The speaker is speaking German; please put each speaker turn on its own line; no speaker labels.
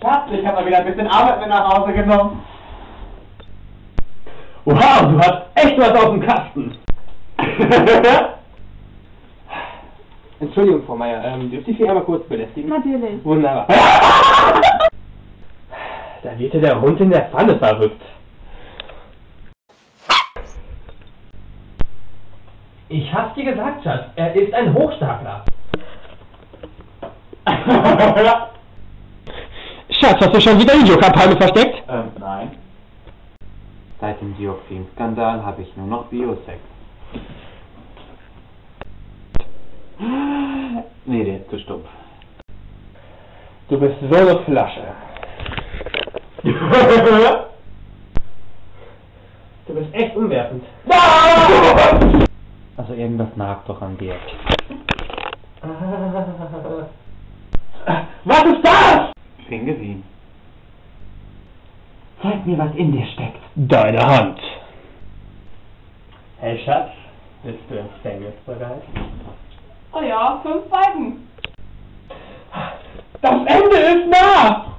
Schatz, ich habe mal wieder ein bisschen Arbeit mit nach Hause genommen.
Wow, du hast echt was auf dem Kasten. Entschuldigung, Frau Meier, dürfte ich Sie einmal kurz belästigen?
Natürlich.
Wunderbar. Da wird ja der Hund in der Pfanne verrückt. Ich hab's dir gesagt, Schatz, er ist ein Hochstapler. Schatz, hast du schon wieder die Yucca-Palme versteckt?
Nein. Seit dem Dioxin-Skandal habe ich nur noch Biosex. Nee, der ist zu stumpf.
Du bist so eine Flasche. Du bist echt umwerfend.
Also irgendwas nagt doch an dir.
Was ist das?
Pinguin. Zeig mir, was in dir steckt.
Deine Hand. Hey Schatz, bist du empfängnisbereit?
Oh ja, 5 Balken.
Das Ende ist nah!